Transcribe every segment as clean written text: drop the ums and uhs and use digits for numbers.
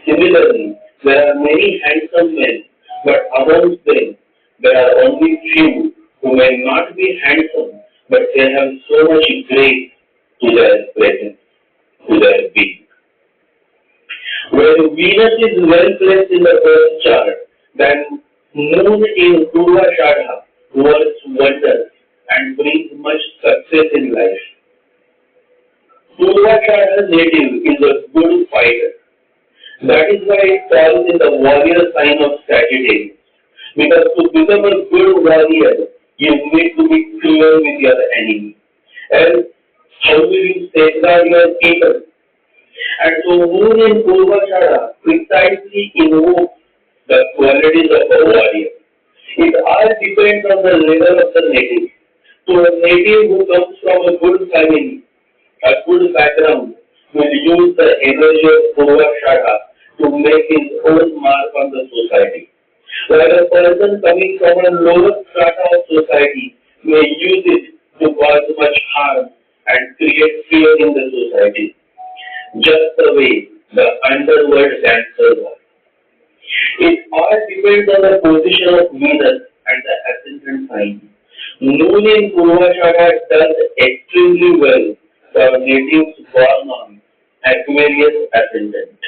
Similarly, there are many handsome men, but amongst them there are only few who may not be handsome, but they have so much grace to their presence, to their being. When Venus is well placed in the birth chart, then Moon in Purvashadha works wonders and brings much success in life. Purvashadha native is a good fighter. That is why it falls in the warrior sign of Sagittarius. Because to become a good warrior, you need to be clear with your enemy. And how will you safeguard your people? And so Moon in Purvashadha precisely invokes the qualities of a warrior. It all depends on the level of the native. So a native who comes from a good family, a good background, will use the energy of Purvashadha to make his own mark on the society. While a person coming from a lower strata of society may use it to cause much harm and create fear in the society, just the way the underworld can survive. It all depends on the position of Venus and the ascendant sign. Moon in Purvashadha does extremely well for natives born on Aquarius ascendant.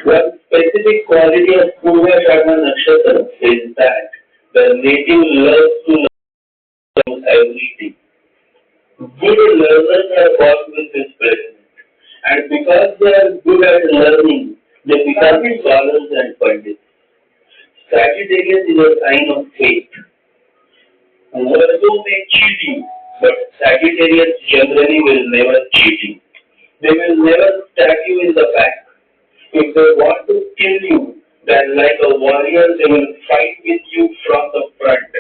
One specific quality of Purvashadha Nakshatra is that the native loves to learn everything. Good learners are born with this presence, and because they are good at learning, they become scholars and pundits. Sagittarius is a sign of faith. Virgo may cheat you, but Sagittarius generally will never cheat you. They will never stab you in the back. If they want to kill you, then like a warrior, they will fight with you from the front.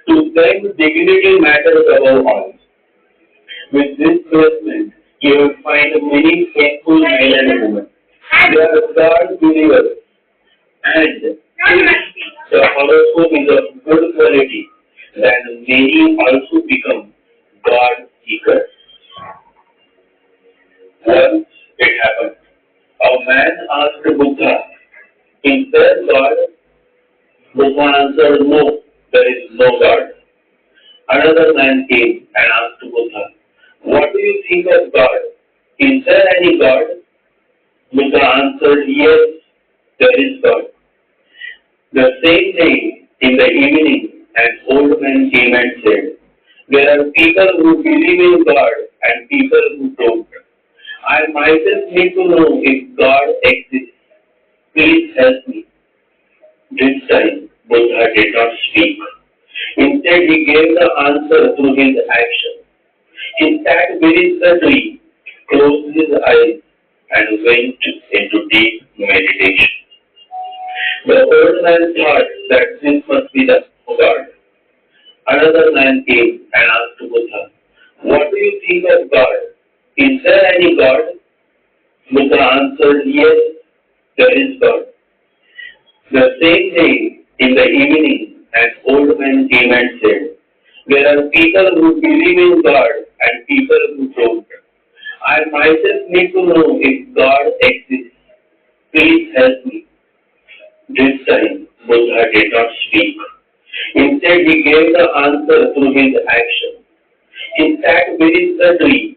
To them, dignity matters above all. With this placement, you will find many faithful men and women. They are God believers, and if the horoscope is of good quality, then many also become God seekers. Once it happened. A man asked Buddha, "Is there God?" Buddha answered, "No, there is no God." Another man came and asked Buddha, "What do you think of God? Is there any God?" Buddha answered, "Yes, there is God." The same day, in the evening, an old man came and said, "There are people who believe in God and people who don't. I myself need to know if God exists. Please help me." This time, Buddha did not speak. Instead, he gave the answer through his action. He sat beneath the tree, closed his eyes, and went into deep meditation. The old man thought that this must be the God. Another man came and asked Buddha, "What do you think of God? Is there any God?" Buddha answered, "Yes, there is God." The same day, in the evening, an old man came and said, "There are people who believe in God and people who don't. I myself need to know if God exists. Please help me." This time, Buddha did not speak. Instead, he gave the answer through his action. He sat beneath the tree,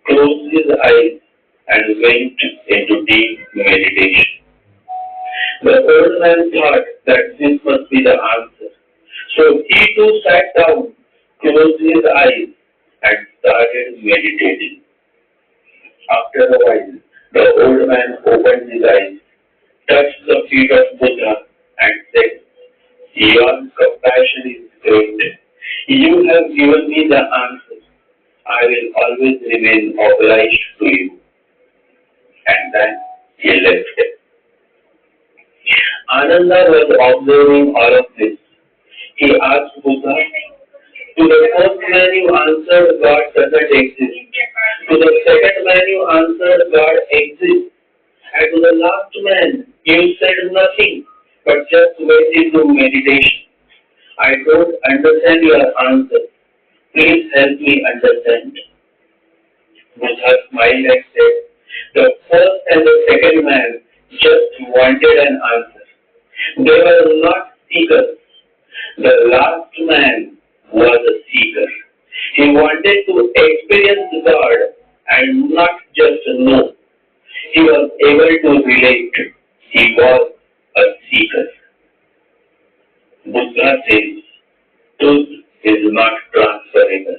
closed his eyes, and went into deep meditation. The old man thought that this must be the answer. So he too sat down, closed his eyes, and started meditating. After a while, the old man opened his eyes, touched the feet of Buddha, and said, "Your compassion is great. You have given me the answer. I will always remain obliged to you." And then he left. Ananda was observing all of this. He asked Buddha, "To the first man you answered God doesn't exist. To the second man you answered God exists. And to the last man you said nothing, but just went into meditation. I don't understand your answer. Please help me understand." Buddha smiled and said, "The first and the second man wanted an answer. They were not seekers. The last man was a seeker. He wanted to experience God and not just know. He was able to relate. He was a seeker. Buddha says, truth is not transferable.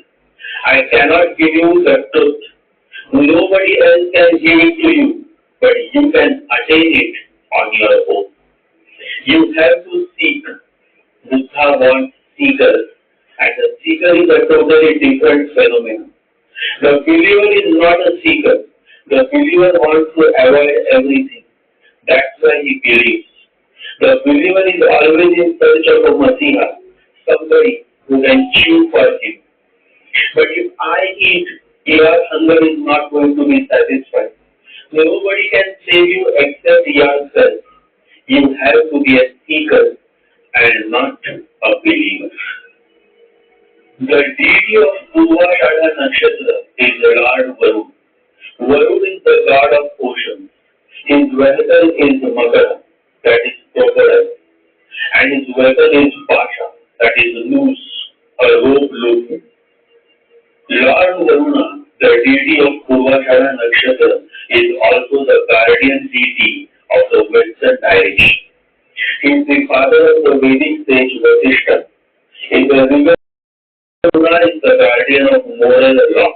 I cannot give you the truth. Nobody else can give it to you, but you can attain it on your own. You have to seek. Buddha wants seekers, and the seeker is a totally different phenomenon. The believer is not a seeker. The believer wants to avoid everything. That's why he believes. The believer is always in search of a Messiah, somebody who can chew for him. But if I eat, your hunger is not going to be satisfied. Nobody can save you except yourself. You have to be a seeker and not a believer. The deity of Purvashadha Nakshatra is Lord Varun. Varun is the god of oceans. His vehicle is Makara, that is crocodile, and his weapon is Pasha, that is noose, a rope loop. Lord Varuna, the deity of Purvashadha Nakshatra, is also the guardian deity of the western direction. He is the father of the Vedic sage Vasishtha. In the river, Varuna is the guardian of moral law,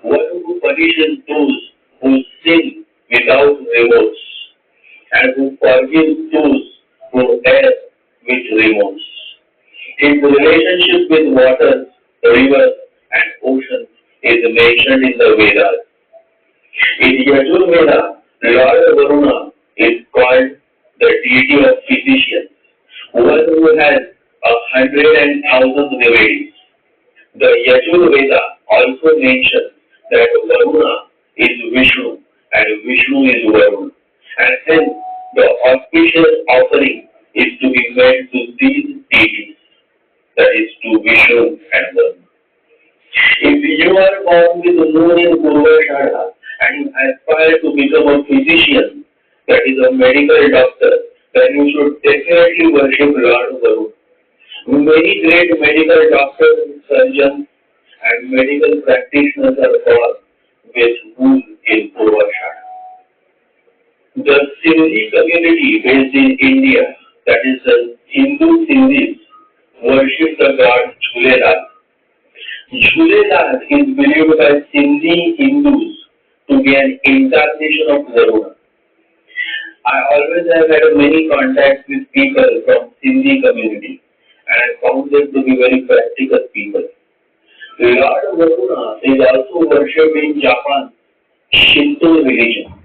one who punishes those who sin without remorse, and who forgives those who err with remorse. His relationship with waters, rivers, and oceans is mentioned in the Vedas. In Yajurveda, Lord Varuna is called the deity of physicians, one who has 100,000 remedies. The Yajurveda also mentions that Varuna is Vishnu and Vishnu is Varuna, and hence the auspicious offering is to be made to these deities, that is to Vishnu and Varuna. If you are born with the moon in Purvashadha and you aspire to become a physician, that is a medical doctor, then you should definitely worship Lord Varuna. Many great medical doctors, surgeons, and medical practitioners are born with moon in Purvashadha. The Sindhi community based in India, that is the Hindu Sindhis, worship the god Jhulelal. Jhulelal is believed by Sindhi Hindus to be an incarnation of Varuna. I always have had many contacts with people from Sindhi community, and I found them to be very practical people. Lord Varuna is also worshipped in Japan, Shinto religion.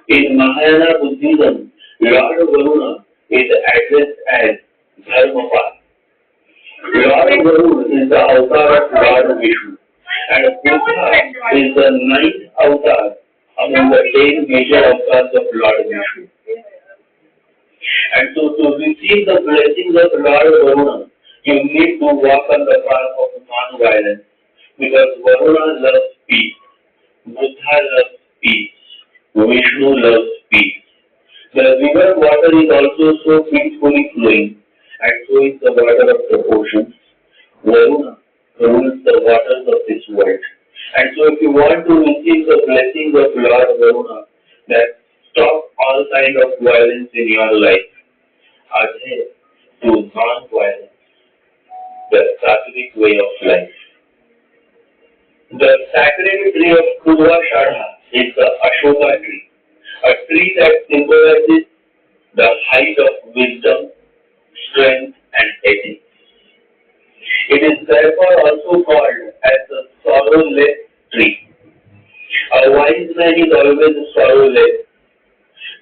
In Mahayana Buddhism, Lord Varuna is addressed as Dharmapal. Lord Varuna is the avatar of Lord Vishnu, and Buddha is the ninth avatar among the 10 major avatars of Lord Vishnu. And so to receive the blessings of Lord Varuna, you need to walk on the path of non-violence, because Varuna loves peace, Buddha loves peace, Vishnu loves peace. The river water is also so peacefully flowing, and so is the water of the oceans. Varuna rules the waters of this world. And so if you want to receive the blessings of Lord Varuna, then stop all kind of violence in your life. Adhere to non-violence, the sattvic way of life. The sacred tree of Purvashadha is the Ashoka tree, a tree that symbolizes the height of wisdom, strength, and ethics. It is therefore also called as the sorrowless tree. A wise man is always sorrowless.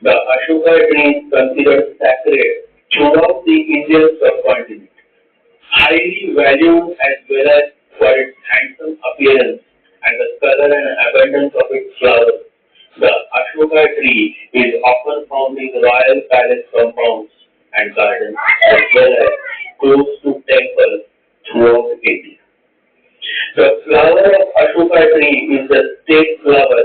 The Ashoka tree is considered sacred throughout the Indian subcontinent. Highly valued as well as for its handsome appearance and the color and abundance of its flowers, the Ashoka tree is often found in royal palace compounds and gardens as well as close to temples throughout India. The flower of Ashoka tree is the state flower